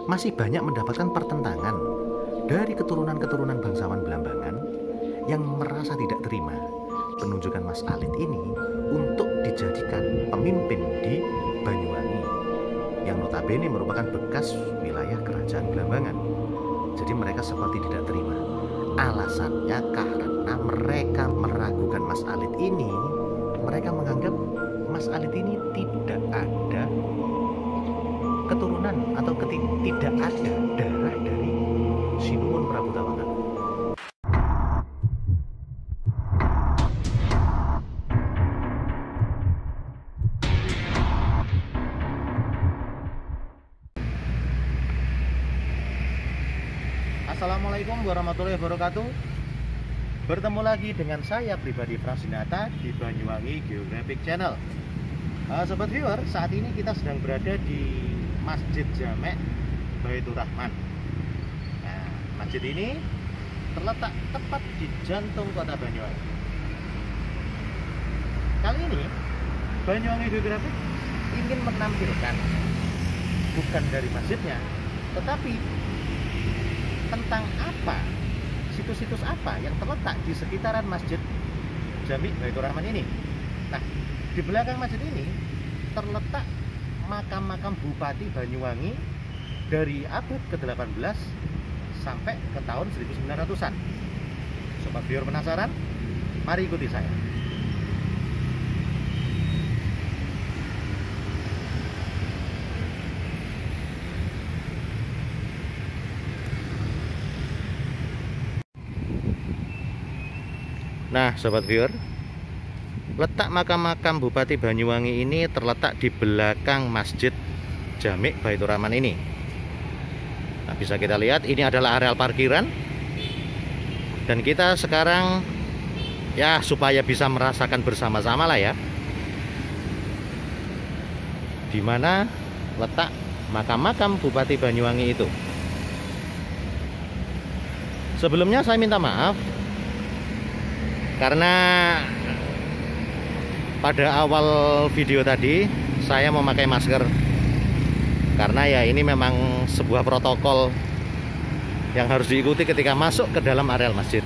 masih banyak mendapatkan pertentangan dari keturunan-keturunan bangsawan Belambangan yang merasa tidak terima penunjukan Mas Alit ini untuk dijadikan pemimpin di Banyuwangi yang notabene merupakan bekas wilayah kerajaan Belambangan. Jadi mereka seperti tidak terima. Alasannya karena mereka meragukan Mas Alit ini. Mereka menganggap Mas Alit ini tidak ada keturunan atau tidak ada darah dari Sinuwun Prabu Tawangan. Assalamualaikum warahmatullahi wabarakatuh. Bertemu lagi dengan saya pribadi Prasinata di Banyuwangi Geographic Channel. Sobat viewer, saat ini kita sedang berada di Masjid Jamek Baitur Rahman. Nah, masjid ini terletak tepat di jantung kota Banyuwangi. Kali ini Banyuwangi Geographic ingin menampilkan bukan dari masjidnya, tetapi tentang apa, situs-situs apa yang terletak di sekitaran Masjid Jamek Baitur Rahman ini. Nah, di belakang masjid ini terletak makam-makam Bupati Banyuwangi dari abad ke-18 sampai ke tahun 1900-an. Sobat viewer penasaran? Mari ikuti saya. Nah, sobat viewer, letak makam-makam Bupati Banyuwangi ini terletak di belakang Masjid Jamek Baitur Rahman ini. Nah, bisa kita lihat ini adalah areal parkiran. Dan kita sekarang ya supaya bisa merasakan bersama-sama lah ya, di mana letak makam-makam Bupati Banyuwangi itu. Sebelumnya saya minta maaf karena pada awal video tadi saya memakai masker, karena ya ini memang sebuah protokol yang harus diikuti ketika masuk ke dalam areal masjid.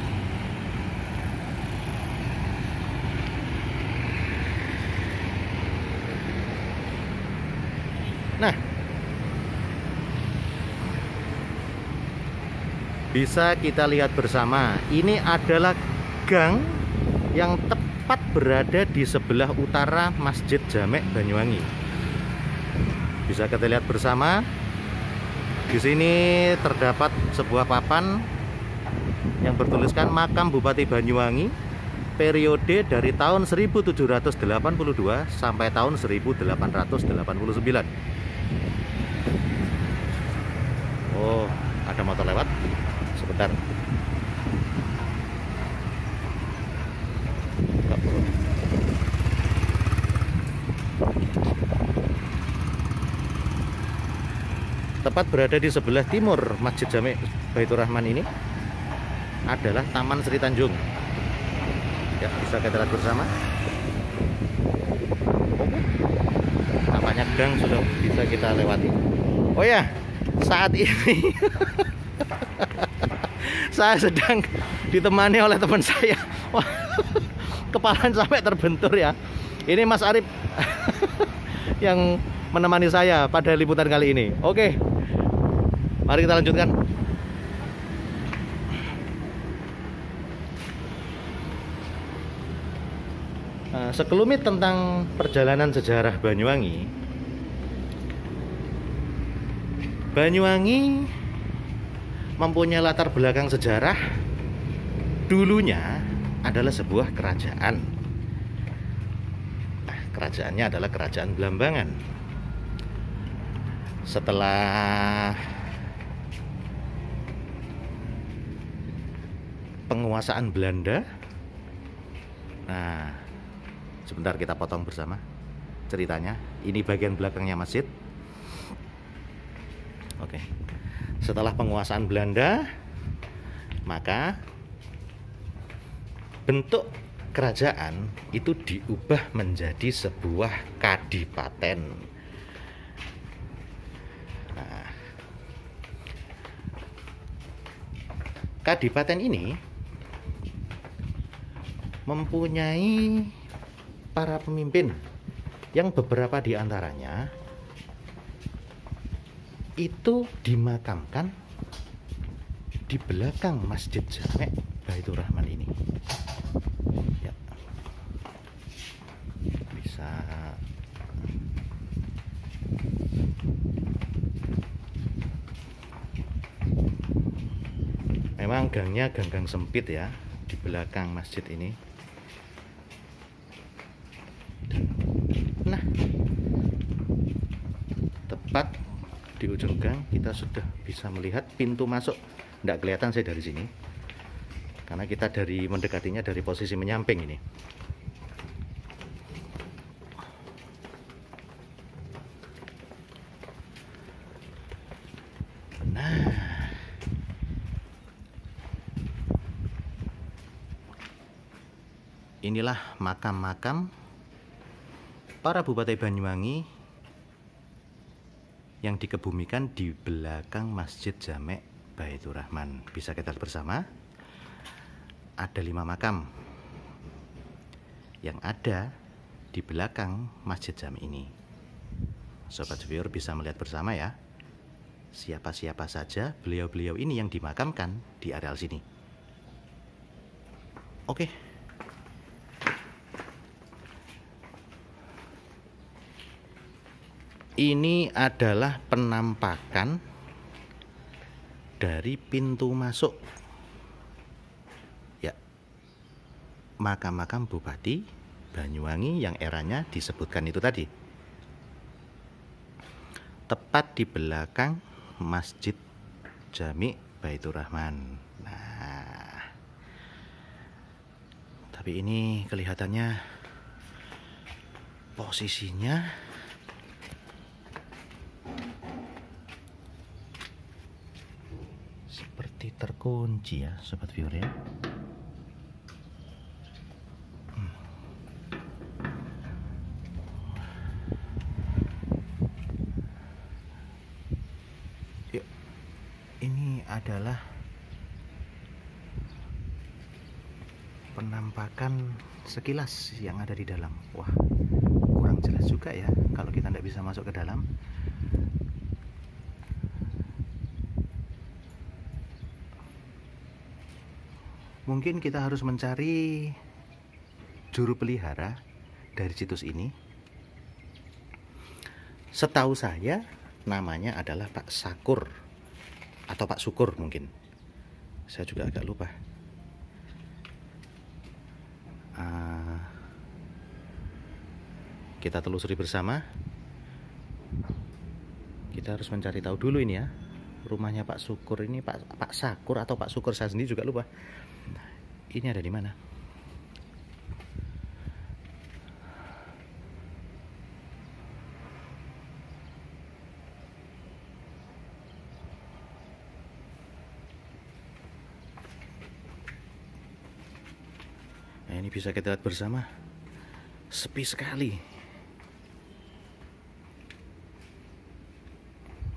Nah, bisa kita lihat bersama, ini adalah gang yang tepat berada di sebelah utara Masjid Jamek Banyuwangi. Bisa kita lihat bersama. Di sini terdapat sebuah papan yang bertuliskan makam Bupati Banyuwangi periode dari tahun 1782 sampai tahun 1889. Oh, ada motor lewat. Sebentar. Tepat berada di sebelah timur Masjid Jamek Baitur Rahman ini adalah Taman Sri Tanjung. Ya, bisa kita lihat bersama. Nampaknya gang sudah bisa kita lewati. Oh ya, saat ini saya sedang ditemani oleh teman saya. Wah, kepalanya sampai terbentur ya. Ini Mas Arif yang menemani saya pada liputan kali ini. Oke, mari kita lanjutkan. Nah, sekelumit tentang perjalanan sejarah Banyuwangi. Banyuwangi mempunyai latar belakang sejarah. Dulunya adalah sebuah kerajaan. Nah, kerajaannya adalah kerajaan Belambangan. Setelah penguasaan Belanda, nah, sebentar kita potong bersama ceritanya. Ini bagian belakangnya masjid. Oke. Setelah penguasaan Belanda, maka bentuk kerajaan itu diubah menjadi sebuah kadipaten. Nah, Kadipaten ini mempunyai para pemimpin yang beberapa di antaranya itu dimakamkan di belakang Masjid Jami' Baitur Rahman ini. Ya. Bisa memang gangnya gang sempit ya di belakang masjid ini. Nah, tepat di ujung gang kita sudah bisa melihat pintu masuk. Tidak kelihatan saya dari sini karena kita mendekatinya dari posisi menyamping ini. Nah, inilah makam-makam para Bupati Banyuwangi yang dikebumikan di belakang Masjid Jami' Baitur Rahman. Bisa kita lihat bersama, ada 5 makam yang ada di belakang Masjid Jami' ini. Sobat viewer bisa melihat bersama ya, siapa-siapa saja beliau-beliau ini yang dimakamkan di areal sini. Oke. Ini adalah penampakan dari pintu masuk ya makam-makam Bupati Banyuwangi yang eranya disebutkan itu tadi, tepat di belakang Masjid Jami' Baitur Rahman. Nah, tapi ini kelihatannya posisinya seperti terkunci ya, sobat viewer ya. Yuk, ini adalah penampakan sekilas yang ada di dalam. Wah, kurang jelas juga ya kalau kita tidak bisa masuk ke dalam. Mungkin kita harus mencari juru pelihara dari situs ini. Setahu saya namanya adalah Pak Sakur atau Pak Syukur mungkin. Saya juga agak lupa. Kita telusuri bersama. Kita harus mencari tahu dulu ini ya. Rumahnya Pak Syukur ini, Pak Sakur atau Pak Syukur, saya sendiri juga lupa. Ini ada di mana? Nah, ini bisa kita lihat bersama. Sepi sekali.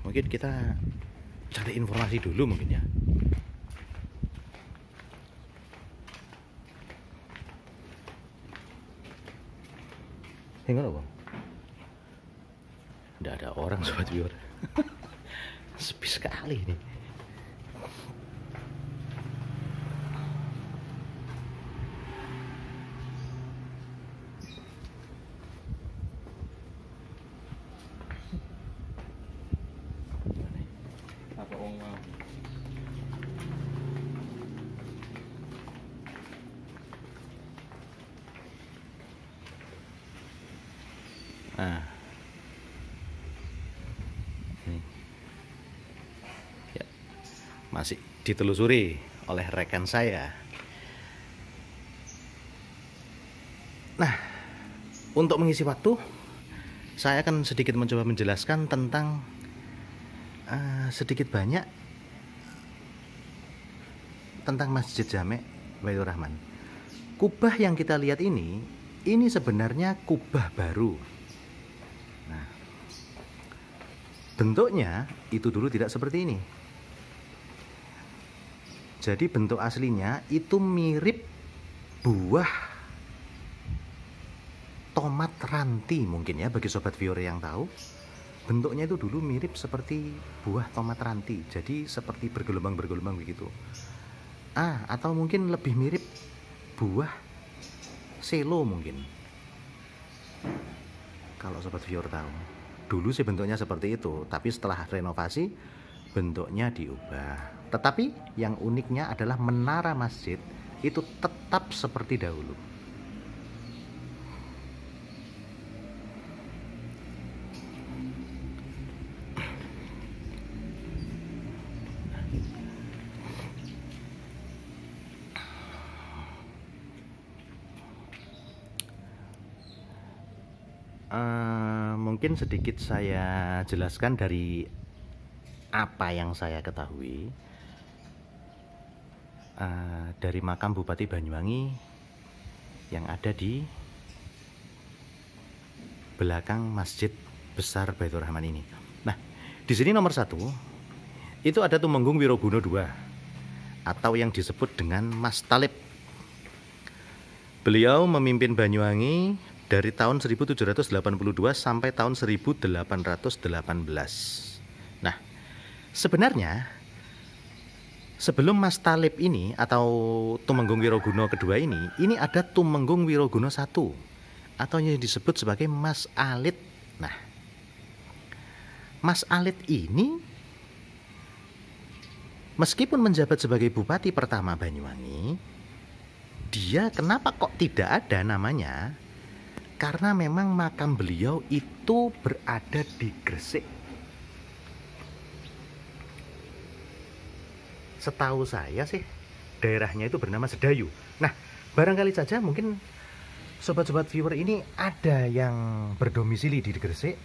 Mungkin kita cari informasi dulu mungkin ya. Enggak loh, Bang. Tidak ada orang, sobat viewer. Sepi sekali ini. Nah, ini ya, masih ditelusuri oleh rekan saya. Nah, untuk mengisi waktu, saya akan sedikit mencoba menjelaskan tentang sedikit banyak tentang Masjid Jami' Baitur Rahman. Kubah yang kita lihat ini sebenarnya kubah baru. Nah, bentuknya itu dulu tidak seperti ini. Jadi bentuk aslinya itu mirip buah tomat ranti mungkin ya, bagi sobat viewer yang tahu. Bentuknya itu dulu mirip seperti buah tomat ranti. Jadi seperti bergelombang-bergelombang begitu. Atau mungkin lebih mirip buah selo mungkin. Kalau sobat viewer tahu. Dulu sih bentuknya seperti itu, tapi setelah renovasi bentuknya diubah. Tetapi yang uniknya adalah menara masjid itu tetap seperti dahulu. Mungkin sedikit saya jelaskan dari apa yang saya ketahui dari makam Bupati Banyuwangi yang ada di belakang Masjid Besar Baitur Rahman ini. Nah, di sini nomor 1 itu ada Tumenggung Wiroguno II atau yang disebut dengan Mas Talib. Beliau memimpin Banyuwangi dari tahun 1782 sampai tahun 1818. Nah, sebenarnya sebelum Mas Talib ini atau Tumenggung Wiroguno kedua ini ada Tumenggung Wiroguno I atau yang disebut sebagai Mas Alit. Nah, Mas Alit ini meskipun menjabat sebagai Bupati pertama Banyuwangi, dia kenapa kok tidak ada namanya? Karena memang makam beliau itu berada di Gresik. Setahu saya sih daerahnya itu bernama Sedayu. Nah, barangkali saja mungkin sobat-sobat viewer ini ada yang berdomisili di Gresik.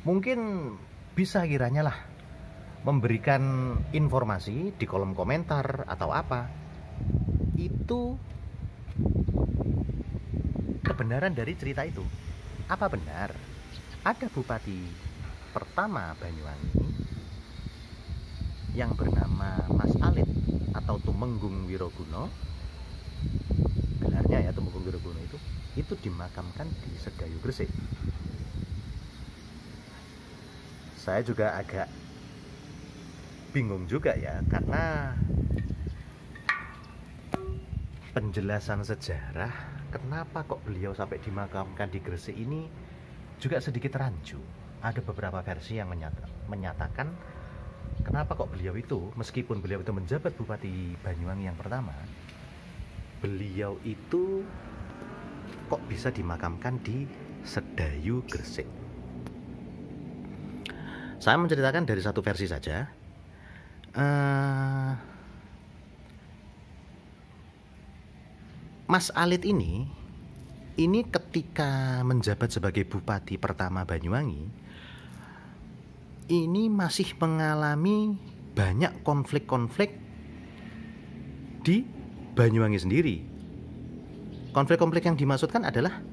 Mungkin bisa kiranya lah memberikan informasi di kolom komentar atau apa. Itu kebenaran dari cerita itu. Apa benar ada bupati pertama Banyuwangi yang bernama Mas Alit atau Tumenggung Wiroguno? Gelarnya ya Tumenggung Wiroguno itu dimakamkan di Sedayu Gresik. Saya juga agak bingung juga ya, karena penjelasan sejarah kenapa kok beliau sampai dimakamkan di Gresik ini juga sedikit rancu. Ada beberapa versi yang menyatakan kenapa kok beliau itu, meskipun beliau itu menjabat Bupati Banyuwangi yang pertama, beliau itu kok bisa dimakamkan di Sedayu Gresik. Saya menceritakan dari satu versi saja. Mas Alit ini ketika menjabat sebagai Bupati pertama Banyuwangi, ini masih mengalami banyak konflik-konflik di Banyuwangi sendiri. Konflik-konflik yang dimaksudkan adalah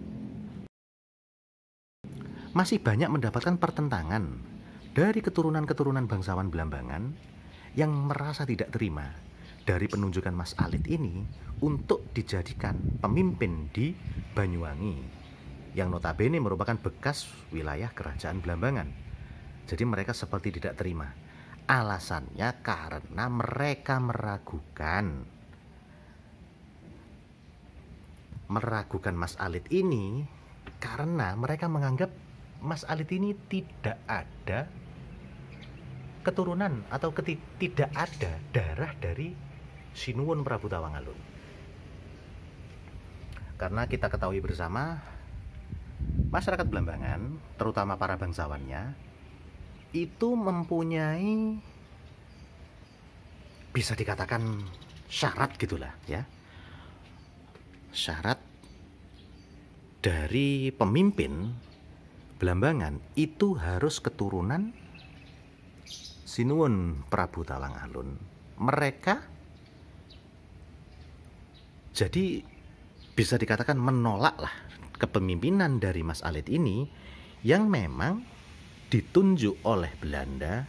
masih banyak mendapatkan pertentangan dari keturunan-keturunan bangsawan Belambangan yang merasa tidak terima dari penunjukan Mas Alit ini untuk dijadikan pemimpin di Banyuwangi yang notabene merupakan bekas wilayah kerajaan Belambangan. Jadi mereka seperti tidak terima. Alasannya karena mereka meragukan Mas Alit ini karena mereka menganggap Mas Alit ini tidak ada keturunan atau tidak ada darah dari Sinuwun Prabu Tawangalun. Karena kita ketahui bersama, masyarakat Belambangan, terutama para bangsawannya, itu mempunyai, bisa dikatakan syarat gitulah ya. Syarat dari pemimpin Belambangan itu harus keturunan Sinuwun Prabu Tawangalun. Mereka jadi bisa dikatakan menolak lah kepemimpinan dari Mas Alit ini yang memang ditunjuk oleh Belanda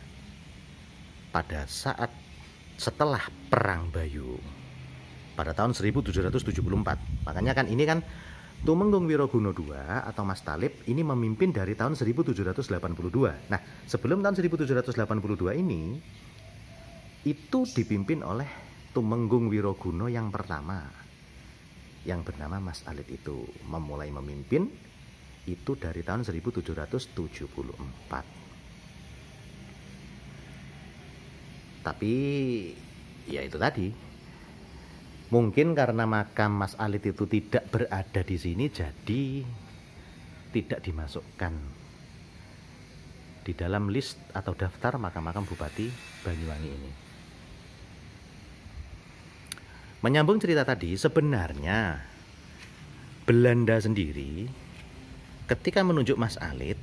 pada saat setelah Perang Bayu pada tahun 1774. Makanya kan ini kan Tumenggung Wiroguna II atau Mas Thalib ini memimpin dari tahun 1782. Nah, sebelum tahun 1782 ini itu dipimpin oleh Tumenggung Wiroguna yang pertama, yang bernama Mas Alit itu memulai memimpin itu dari tahun 1774. Tapi ya itu tadi, mungkin karena makam Mas Alit itu tidak berada di sini, jadi tidak dimasukkan di dalam list atau daftar makam-makam Bupati Banyuwangi ini. Menyambung cerita tadi, sebenarnya Belanda sendiri ketika menunjuk Mas Alit,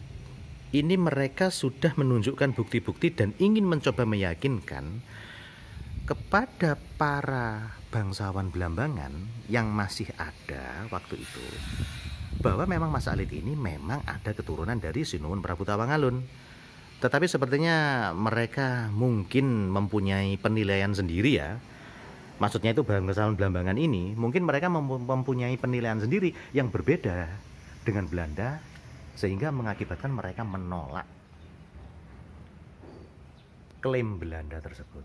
ini mereka sudah menunjukkan bukti-bukti dan ingin mencoba meyakinkan kepada para bangsawan Belambangan yang masih ada waktu itu bahwa memang Mas Alit ini memang ada keturunan dari Sinuhun Prabu Tawangalun. Tetapi sepertinya mereka mungkin mempunyai penilaian sendiri ya. Maksudnya itu bangsawan Belambangan ini mungkin mereka mempunyai penilaian sendiri yang berbeda dengan Belanda, sehingga mengakibatkan mereka menolak klaim Belanda tersebut.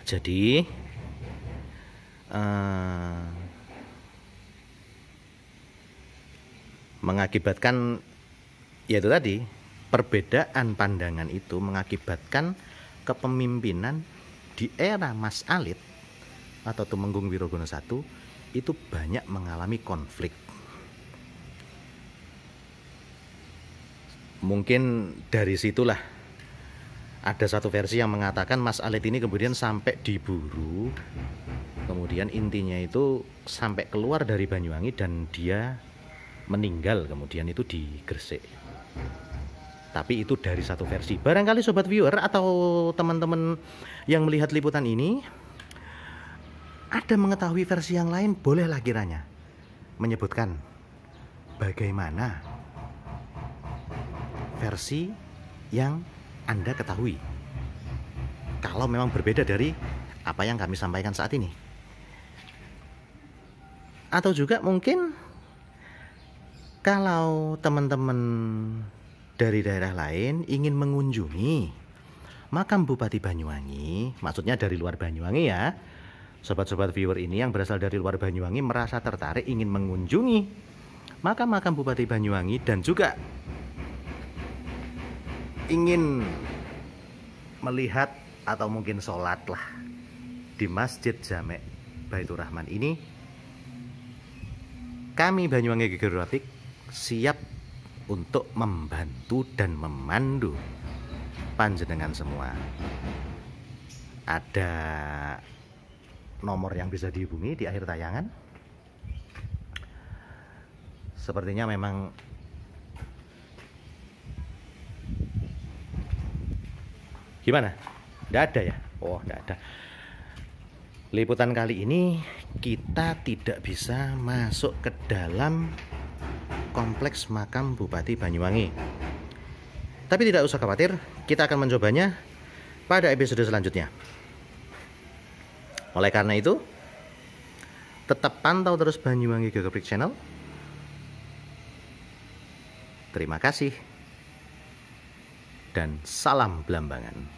Jadi mengakibatkan yaitu tadi, perbedaan pandangan itu mengakibatkan kepemimpinan di era Mas Alit atau Tumenggung Wiroguna I itu banyak mengalami konflik. Mungkin dari situlah ada satu versi yang mengatakan Mas Alit ini kemudian sampai diburu, kemudian intinya itu sampai keluar dari Banyuwangi dan dia meninggal kemudian itu di Gresik. Tapi itu dari satu versi. Barangkali sobat viewer atau teman-teman yang melihat liputan ini ada mengetahui versi yang lain, bolehlah kiranya menyebutkan bagaimana versi yang Anda ketahui, kalau memang berbeda dari apa yang kami sampaikan saat ini. Atau juga mungkin kalau teman-teman dari daerah lain ingin mengunjungi makam Bupati Banyuwangi, maksudnya dari luar Banyuwangi ya, sobat-sobat viewer ini yang berasal dari luar Banyuwangi merasa tertarik ingin mengunjungi makam-makam Bupati Banyuwangi dan juga ingin melihat atau mungkin sholat lah di Masjid Jamek Baitur Rahman ini, kami Banyuwangi Geger Grafik siap untuk membantu dan memandu panjenengan semua. Ada nomor yang bisa dihubungi di akhir tayangan. Sepertinya memang gimana? Tidak ada ya? Oh, tidak ada. Liputan kali ini kita tidak bisa masuk ke dalam kompleks makam Bupati Banyuwangi. Tapi tidak usah khawatir, kita akan mencobanya pada episode selanjutnya. Oleh karena itu, tetap pantau terus Banyuwangi Geographic Channel. Terima kasih dan salam Belambangan.